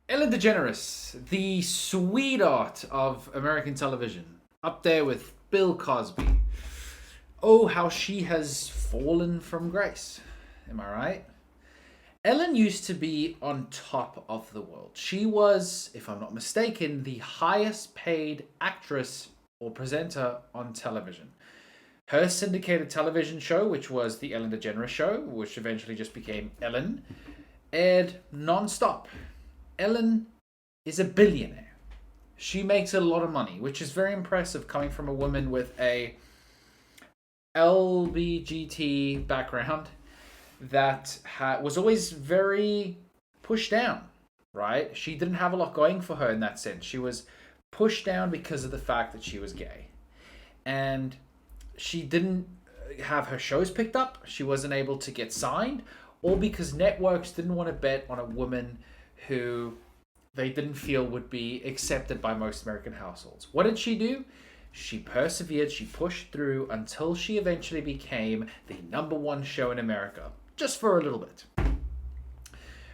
Ellen DeGeneres, the sweetheart of American television, up there with Bill Cosby. Oh, how she has fallen from grace. Am I right? Ellen used to be on top of the world. She was, if I'm not mistaken, the highest paid actress or presenter on television. Her syndicated television show, which was the Ellen DeGeneres Show, which eventually just became Ellen, aired non-stop. Ellen is a billionaire. She makes a lot of money, which is very impressive coming from a woman with a LBGT background that was always very pushed down, right? She didn't have a lot going for her in that sense. She was pushed down because of the fact that she was gay. And she didn't have her shows picked up. She wasn't able to get signed, or because networks didn't want to bet on a woman who they didn't feel would be accepted by most American households. What did she do? She persevered, she pushed through until she eventually became the #1 show in America, just for a little bit.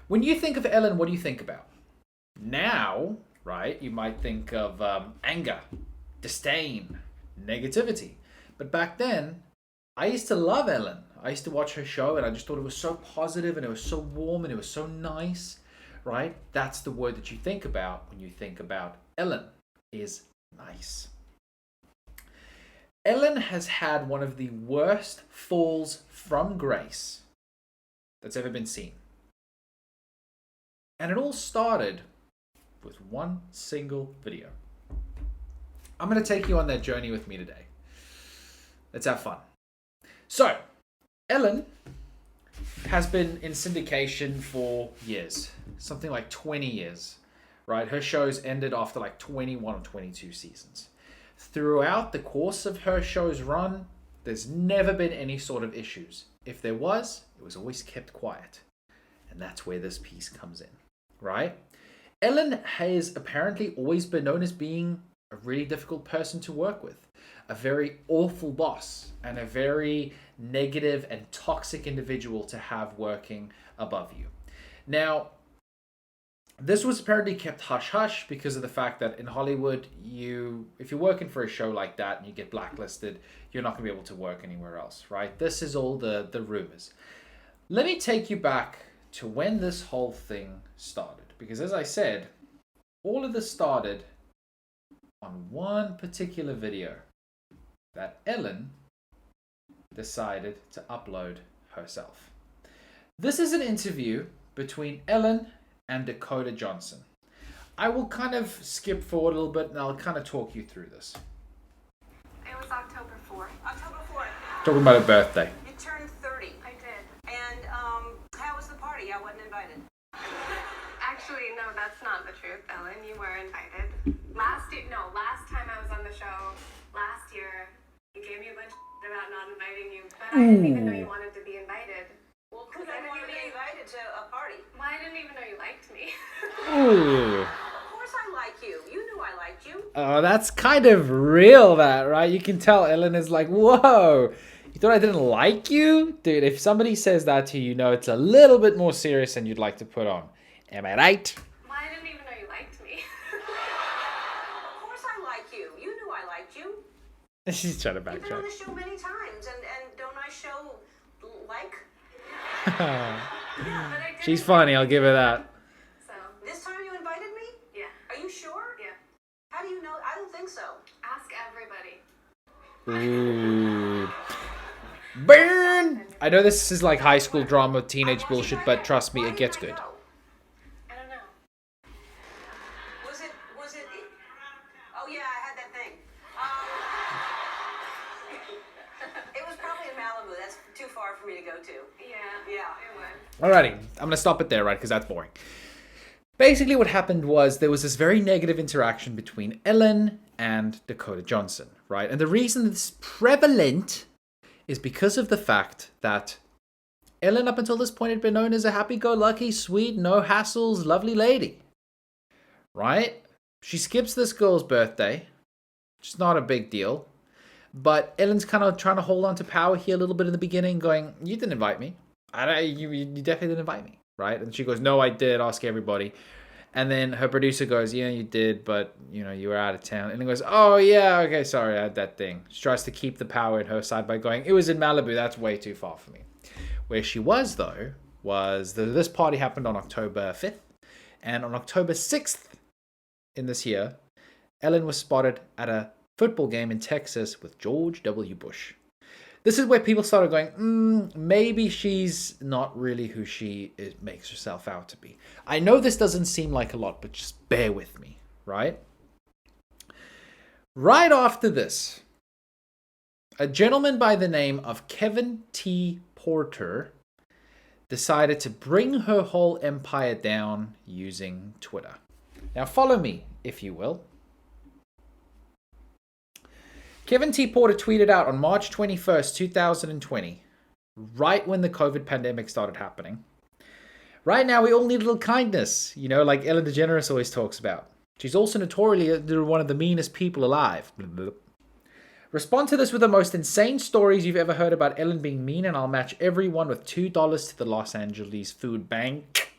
When you think of Ellen, what do you think about? Now, right, you might think of anger, disdain, negativity. But back then, I used to love Ellen. I used to watch her show and I just thought it was so positive and it was so warm and it was so nice, right? That's the word that you think about when you think about Ellen, is nice. Ellen has had one of the worst falls from grace that's ever been seen. And it all started with one single video. I'm going to take you on that journey with me today. Let's have fun. So, Ellen has been in syndication for years. Something like 20 years, right? Her shows ended after like 21 or 22 seasons. Throughout the course of her show's run, there's never been any sort of issues. If there was, it was always kept quiet. And that's where this piece comes in, right? Ellen has apparently always been known as being a really difficult person to work with, a very awful boss, and a very negative and toxic individual to have working above you. Now, this was apparently kept hush-hush because of the fact that in Hollywood, if you're working for a show like that and you get blacklisted, you're not going to be able to work anywhere else, right? This is all the rumors. Let me take you back to when this whole thing started. Because as I said, all of this started on one particular video that Ellen decided to upload herself. This is an interview between Ellen and Dakota Johnson. I will kind of skip forward a little bit and I'll kind of talk you through this. It was October 4th. October 4th. Talking about her birthday. You turned 30. I did. And how was the party? I wasn't invited. Actually, no, that's not the truth, Ellen. You were invited. Last time I was on the show, last year, you gave me a bunch of shit about not inviting you, but I didn't even know you wanted to be invited. Well, because I wanted to be invited to a party. Well, I didn't even know you liked me. Ooh. Of course I like you. You knew I liked you. Oh, that's kind of real, that, right? You can tell Ellen is like, whoa, you thought I didn't like you? Dude, if somebody says that to you, you know it's a little bit more serious than you'd like to put on. Am I right? Well, I didn't even know you liked me. Of course I like you. You knew I liked you. She's trying to You've been on backtrack. the show many times, and don't I show like? Yeah, but I didn't. She's funny, I'll give her that. So, This time you invited me? yeah. Are you sure? Yeah. How do you know? I don't think so. Ask everybody. Ooh. Burn! I know this is like high school drama, teenage bullshit, but trust me, Why it gets didn't good. I go? I don't know. Was it? Oh yeah, I had that thing. It was probably in Malibu. That's too far for me to go to. Yeah. Yeah. It was. Alrighty, I'm gonna stop it there, right? Because that's boring. Basically, what happened was there was this very negative interaction between Ellen and Dakota Johnson, right? And the reason it's prevalent is because of the fact that Ellen, up until this point, had been known as a happy-go-lucky, sweet, no hassles, lovely lady, right? She skips this girl's birthday, which is not a big deal. But Ellen's kind of trying to hold on to power here a little bit in the beginning, going, you didn't invite me. You definitely didn't invite me, right? And she goes, no, I did ask everybody. And then her producer goes, yeah, you did, but, you were out of town. And he goes, oh, yeah, okay, sorry, I had that thing. She tries to keep the power in her side by going, it was in Malibu, that's way too far for me. Where she was, though, was this party happened on October 5th. And on October 6th in this year, Ellen was spotted at a football game in Texas with George W. Bush. This is where people started going, maybe she's not really who she makes herself out to be. I know this doesn't seem like a lot, but just bear with me, right? Right after this, a gentleman by the name of Kevin T. Porter decided to bring her whole empire down using Twitter. Now follow me, if you will. Kevin T. Porter tweeted out on March 21st, 2020, right when the COVID pandemic started happening. Right now, we all need a little kindness, like Ellen Degeneres always talks about. She's also notoriously one of the meanest people alive. Respond to this with the most insane stories you've ever heard about Ellen being mean, and I'll match everyone with $2 to the Los Angeles Food Bank.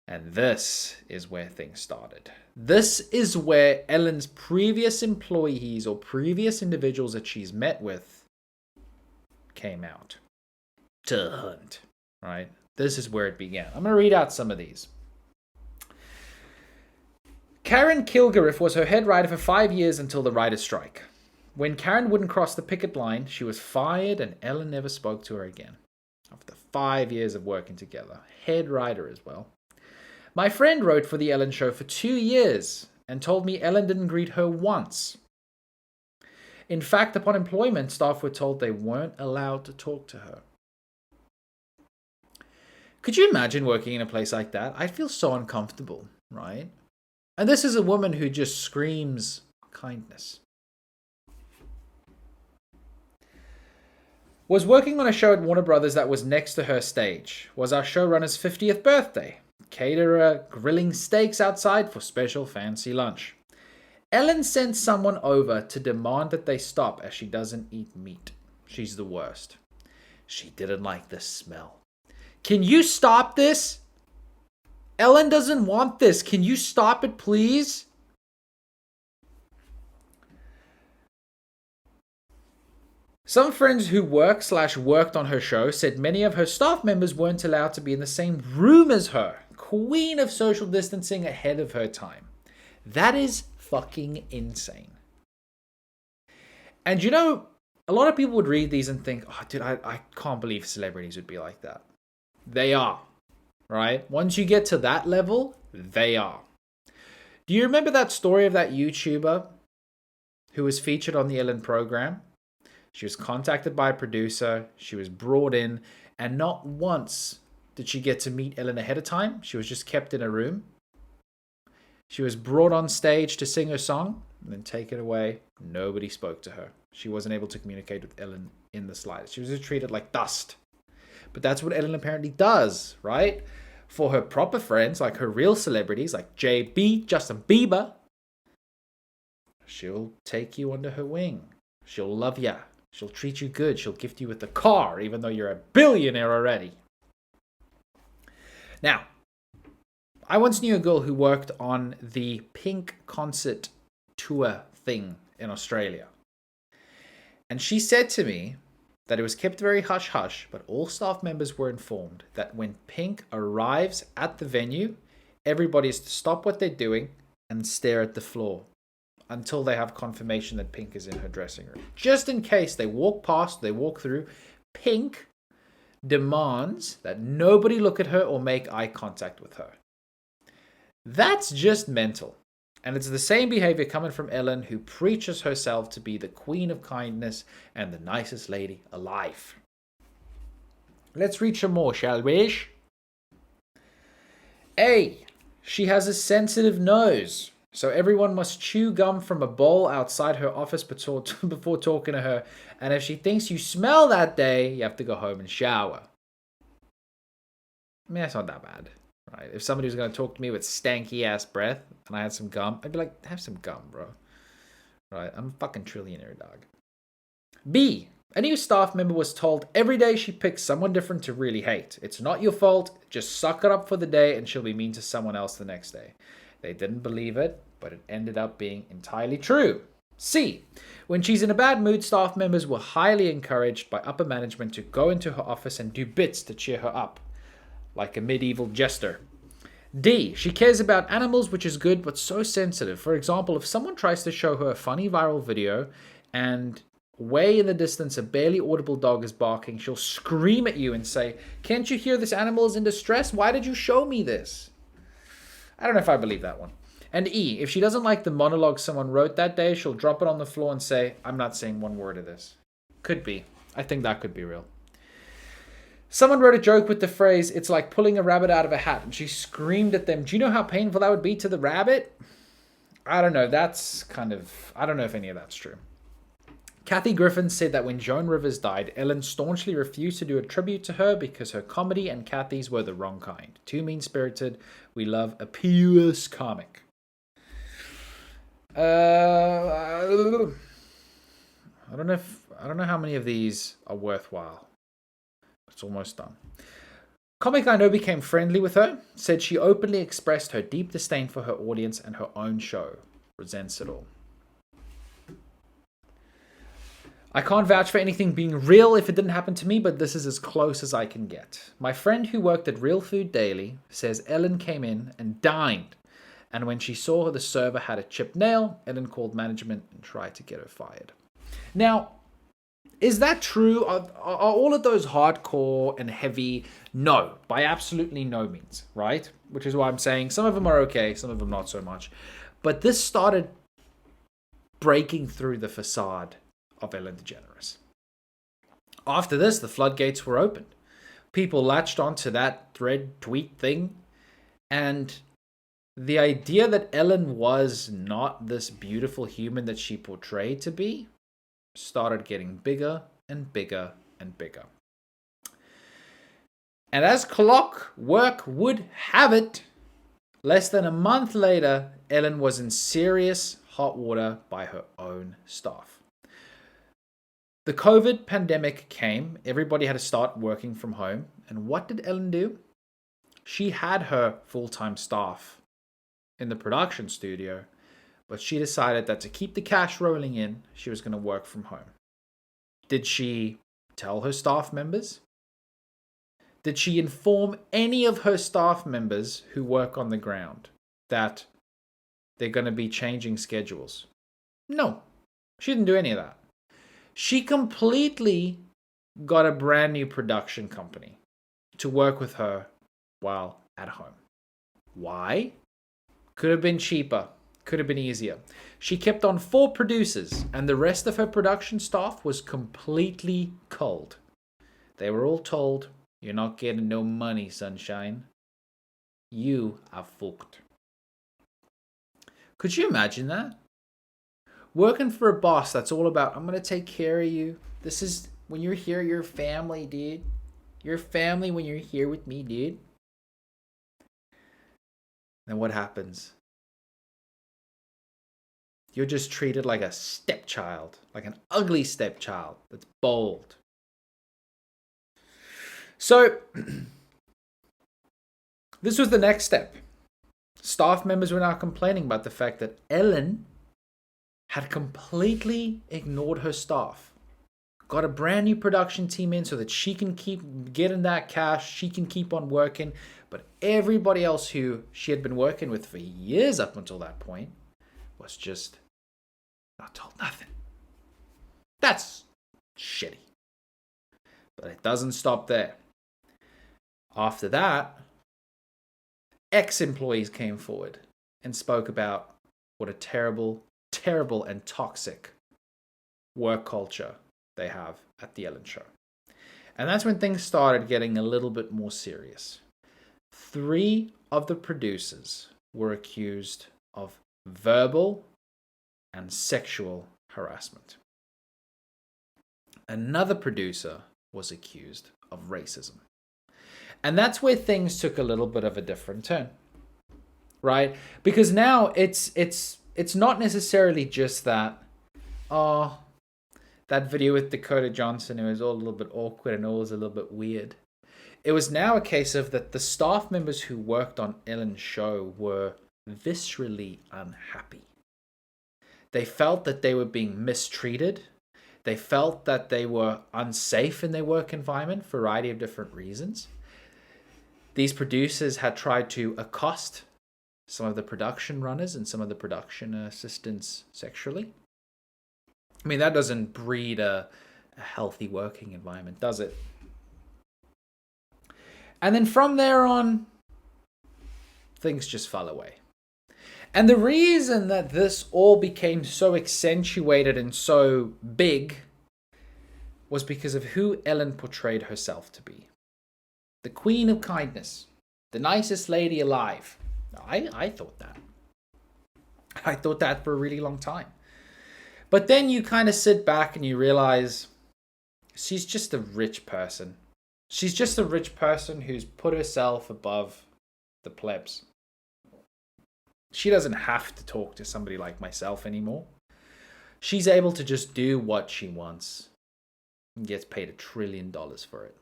And this is where things started. This is where Ellen's previous employees or previous individuals that she's met with came out to hunt, right? This is where it began. I'm going to read out some of these. Karen Kilgariff was her head writer for 5 years until the writer's strike. When Karen wouldn't cross the picket line, she was fired and Ellen never spoke to her again. After 5 years of working together. Head writer as well. My friend wrote for The Ellen Show for 2 years and told me Ellen didn't greet her once. In fact, upon employment, staff were told they weren't allowed to talk to her. Could you imagine working in a place like that? I'd feel so uncomfortable, right? And this is a woman who just screams kindness. Was working on a show at Warner Brothers that was next to her stage. Was our showrunner's 50th birthday. Caterer grilling steaks outside for special fancy lunch. Ellen sent someone over to demand that they stop as she doesn't eat meat. She's the worst. She didn't like the smell. Can you stop this? Ellen doesn't want this. Can you stop it, please? Some friends who worked on her show said many of her staff members weren't allowed to be in the same room as her. Queen of social distancing ahead of her time. That is fucking insane. And a lot of people would read these and think, oh, dude, I can't believe celebrities would be like that. They are, right? Once you get to that level, they are. Do you remember that story of that YouTuber who was featured on the Ellen program? She was contacted by a producer. She was brought in, and not once did she get to meet Ellen ahead of time. She was just kept in a room. She was brought on stage to sing her song and then taken away. Nobody spoke to her. She wasn't able to communicate with Ellen in the slightest. She was just treated like dust. But that's what Ellen apparently does, right? For her proper friends, like her real celebrities, like JB, Justin Bieber, she'll take you under her wing. She'll love ya. She'll treat you good. She'll gift you with a car, even though you're a billionaire already. Now, I once knew a girl who worked on the Pink concert tour thing in Australia. And she said to me that it was kept very hush-hush, but all staff members were informed that when Pink arrives at the venue, everybody is to stop what they're doing and stare at the floor until they have confirmation that Pink is in her dressing room. Just in case they walk past, they walk through, Pink demands that nobody look at her or make eye contact with her. That's just mental. And it's the same behavior coming from Ellen, who preaches herself to be the queen of kindness and the nicest lady alive. Let's read some more, shall we? A. She has a sensitive nose, so everyone must chew gum from a bowl outside her office before talking to her. And if she thinks you smell that day, you have to go home and shower. I mean, that's not that bad. Right? If somebody was going to talk to me with stanky ass breath and I had some gum, I'd be like, have some gum, bro. Right? I'm a fucking trillionaire, dog. B. A new staff member was told every day she picks someone different to really hate. It's not your fault. Just suck it up for the day and she'll be mean to someone else the next day. They didn't believe it, but it ended up being entirely true. C. When she's in a bad mood, staff members were highly encouraged by upper management to go into her office and do bits to cheer her up, like a medieval jester. D. She cares about animals, which is good, but so sensitive. For example, if someone tries to show her a funny viral video and way in the distance a barely audible dog is barking, she'll scream at you and say, "Can't you hear this animal is in distress? Why did you show me this?" I don't know if I believe that one. And E. If she doesn't like the monologue someone wrote that day, she'll drop it on the floor and say, "I'm not saying one word of this." Could be. I think that could be real. Someone wrote a joke with the phrase, "It's like pulling a rabbit out of a hat," and she screamed at them, "Do you know how painful that would be to the rabbit?" I don't know. I don't know if any of that's true. Kathy Griffin said that when Joan Rivers died, Ellen staunchly refused to do a tribute to her because her comedy and Kathy's were the wrong kind. Too mean-spirited. We love a purest comic. I don't know how many of these are worthwhile. It's almost done. Comic I know became friendly with her, said she openly expressed her deep disdain for her audience and her own show. Resents it all. I can't vouch for anything being real if it didn't happen to me, but this is as close as I can get. My friend who worked at Real Food Daily says Ellen came in and dined, and when she saw the server had a chipped nail, Ellen called management and tried to get her fired. Now, is that true? Are all of those hardcore and heavy? No, by absolutely no means, right? Which is why I'm saying some of them are okay, some of them not so much. But this started breaking through the facade of Ellen DeGeneres. After this, the floodgates were opened. People latched onto that thread tweet thing, and the idea that Ellen was not this beautiful human that she portrayed to be started getting bigger and bigger and bigger. And as clockwork would have it, less than a month later, Ellen was in serious hot water by her own staff. The COVID pandemic came, everybody had to start working from home, and what did Ellen do? She had her full-time staff in the production studio, but she decided that to keep the cash rolling in, she was going to work from home. Did she tell her staff members? Did she inform any of her staff members who work on the ground that they're going to be changing schedules? No, she didn't do any of that. She completely got a brand new production company to work with her while at home. Why? Could have been cheaper. Could have been easier. She kept on 4 producers, and the rest of her production staff was completely cold. They were all told, "You're not getting no money, sunshine. You are fucked." Could you imagine that? Working for a boss that's all about, "I'm going to take care of you. This is, when you're here, you're family, dude. You're family when you're here with me, dude." Then what happens? You're just treated like a stepchild, like an ugly stepchild that's bold. So, this was the next step. Staff members were now complaining about the fact that Ellen had completely ignored her staff. Got a brand new production team in so that she can keep getting that cash, she can keep on working, but everybody else who she had been working with for years up until that point was just not told nothing. That's shitty. But it doesn't stop there. After that, ex-employees came forward and spoke about what a terrible, terrible and toxic work culture they have at the Ellen Show. And that's when things started getting a little bit more serious. 3 of the producers were accused of verbal and sexual harassment. Another producer was accused of racism. And that's where things took a little bit of a different turn, right? Because now it's not necessarily just that, that video with Dakota Johnson, it was all a little bit awkward and all was a little bit weird. It was now a case of that the staff members who worked on Ellen's show were viscerally unhappy. They felt that they were being mistreated. They felt that they were unsafe in their work environment for a variety of different reasons. These producers had tried to accost some of the production runners and some of the production assistants sexually. I mean, that doesn't breed a healthy working environment, does it? And then from there on, things just fell away. And the reason that this all became so accentuated and so big was because of who Ellen portrayed herself to be. The queen of kindness, the nicest lady alive. I thought that. I thought that for a really long time. But then you kind of sit back and you realize she's just a rich person. She's just a rich person who's put herself above the plebs. She doesn't have to talk to somebody like myself anymore. She's able to just do what she wants and gets paid $1 trillion for it.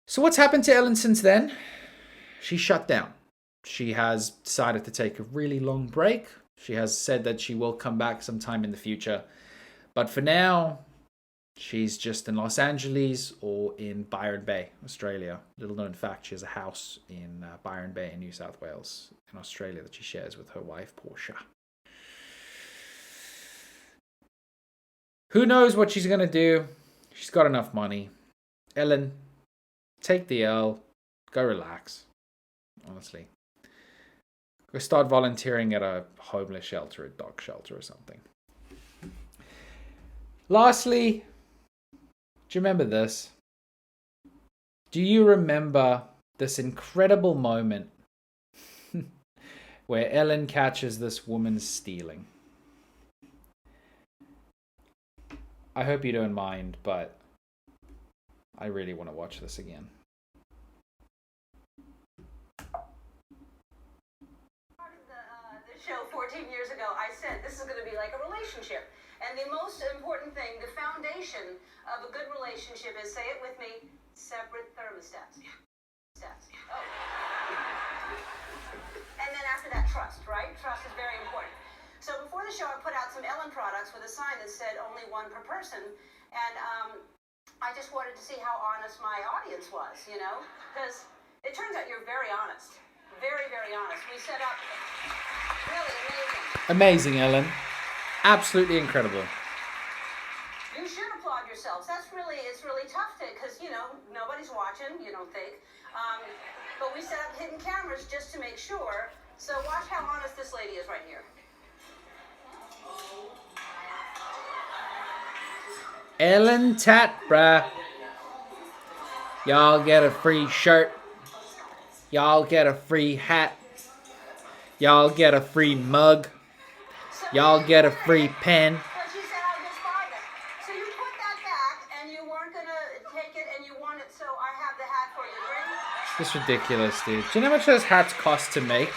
So what's happened to Ellen since then? She shut down. She has decided to take a really long break. She has said that she will come back sometime in the future. But for now, she's just in Los Angeles or in Byron Bay, Australia. Little known fact, she has a house in Byron Bay in New South Wales in Australia that she shares with her wife, Portia. Who knows what she's going to do? She's got enough money. Ellen, take the L. Go relax. Honestly. Go start volunteering at a homeless shelter, a dog shelter or something. Lastly, do you remember this? Do you remember this incredible moment where Ellen catches this woman stealing? I hope you don't mind, but I really want to watch this again. The show 14 years ago, I said this is going to be like a relationship. And the most important thing, the foundation of a good relationship is, say it with me, separate thermostats. Stats. Oh. And then after that, trust, right? Trust is very important. So before the show, I put out some Ellen products with a sign that said only one per person. And I just wanted to see how honest my audience was, you know? Because it turns out you're very honest. Very, very honest. We set up really amazing. Amazing, Ellen. Absolutely incredible. You should applaud yourselves. It's really tough to, because, you know, nobody's watching, you don't think. But we set up hidden cameras just to make sure. So watch how honest this lady is right here. Ellen Tatbra. Y'all get a free shirt. Y'all get a free hat. Y'all get a free mug. Y'all get a free pen. But she said, I'll just buy them. So you put that back, and you weren't going to take it, and you want it, so I have the hat for you. Bring. It's ridiculous, dude. Do you know how much those hats cost to make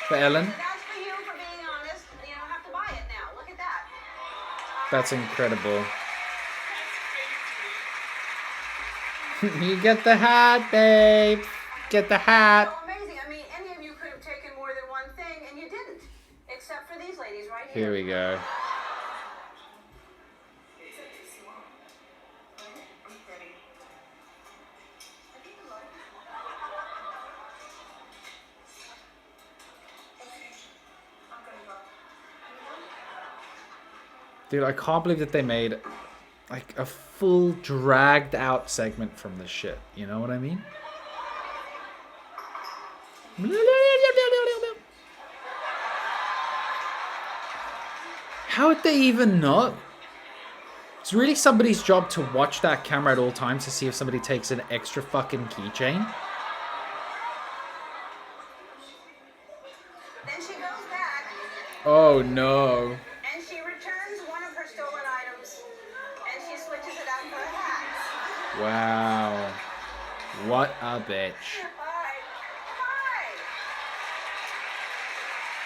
for Ellen? So that's for you for being honest. You don't have to buy it now. Look at that. That's incredible. You get the hat, babe. Get the hat. So amazing. I mean, any of you could have taken more than one thing, and you didn't. Except for these ladies right here. Here we go. Dude, I can't believe that they made like a full dragged out segment from this shit. You know what I mean? How would they even know? It's really somebody's job to watch that camera at all times to see if somebody takes an extra fucking keychain. Then she goes back. Oh no. And she returns one of her stolen items, and she switches it out for a hat. Wow. What a bitch. Hi.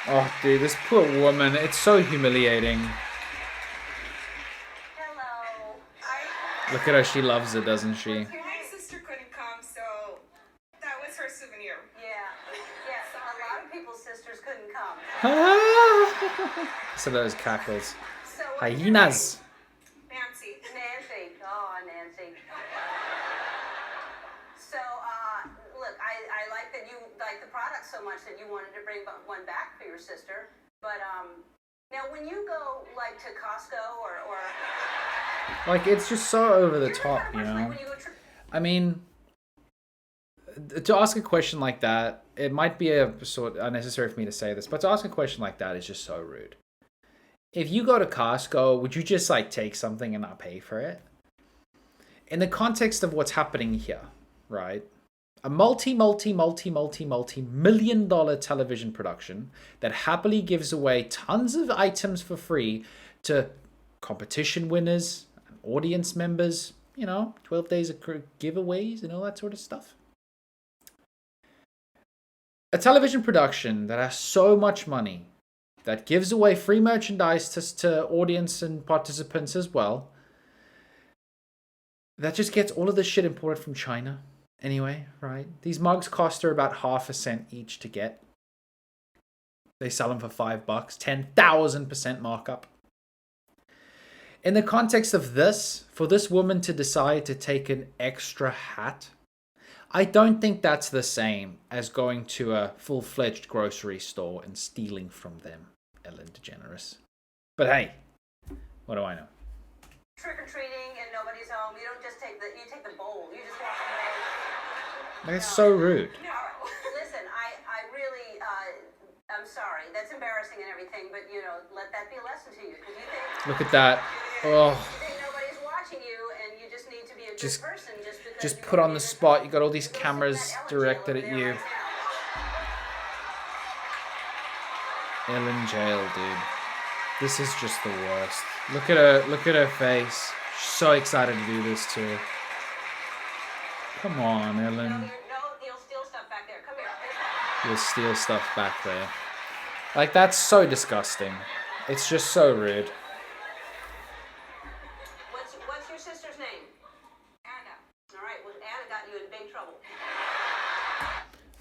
Oh, dude, this poor woman. It's so humiliating. Look at her. She loves it, doesn't she? My sister couldn't come, so that was her souvenir. Yeah. Yes, a lot of people's sisters couldn't come. So those cackles. So what's your Hyenas. Nancy. Nancy. Oh, Nancy. So, look, I like that you like the product so much that you wanted to bring one back for your sister. But, now when you go, like, to Costco or Like, it's just so over the top, you like know? when you go I mean, to ask a question like that, it might be a sort unnecessary for me to say this, but to ask a question like that is just so rude. If you go to Costco, would you just like take something and not pay for it? In the context of what's happening here, right? A multi-million dollar television production that happily gives away tons of items for free to competition winners, and audience members, 12 days of giveaways and all that sort of stuff. A television production that has so much money, that gives away free merchandise to audience and participants as well, that just gets all of this shit imported from China anyway, right? These mugs cost her about 50 cents each to get. They sell them for $5, 10,000% markup. In the context of this, for this woman to decide to take an extra hat, I don't think that's the same as going to a full-fledged grocery store and stealing from them, Ellen DeGeneres. But hey, what do I know? trick-or-treating and nobody's home, you don't just take the bowl. You just walk away. That's so rude. No. Listen, I really, I'm sorry. That's embarrassing and everything, but, let that be a lesson to you. Because you think... Look at that. Oh. You think nobody's watching you and you just need to be a good person because... Just put on the spot. You got all these cameras directed at you. Ellen jail, dude. This is just the worst. Look at her face. She's so excited to do this too. Come on, Ellen. No, you'll steal stuff back there. Come here. You'll steal stuff back there. Like, that's so disgusting. It's just so rude. What's your sister's name? Anna. All right, well, Anna got you in big trouble.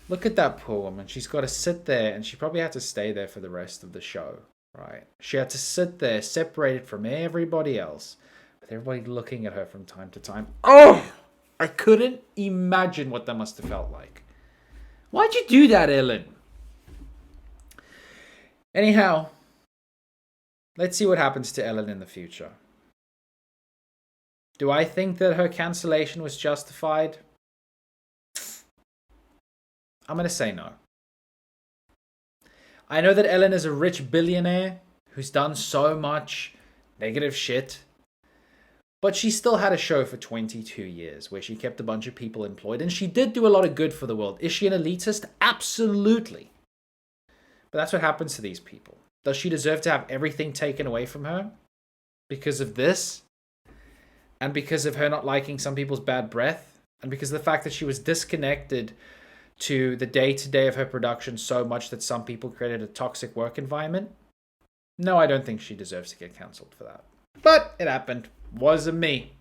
Look at that poor woman. She's got to sit there, and she probably had to stay there for the rest of the show, right? She had to sit there, separated from everybody else, with everybody looking at her from time to time. Oh! I couldn't imagine what that must have felt like. Why'd you do that, Ellen? Anyhow, let's see what happens to Ellen in the future. Do I think that her cancellation was justified? I'm going to say no. I know that Ellen is a rich billionaire who's done so much negative shit. But she still had a show for 22 years where she kept a bunch of people employed. And she did do a lot of good for the world. Is she an elitist? Absolutely. But that's what happens to these people. Does she deserve to have everything taken away from her? Because of this? And because of her not liking some people's bad breath? And because of the fact that she was disconnected to the day-to-day of her production so much that some people created a toxic work environment? No, I don't think she deserves to get cancelled for that. But it happened. Wasn't me.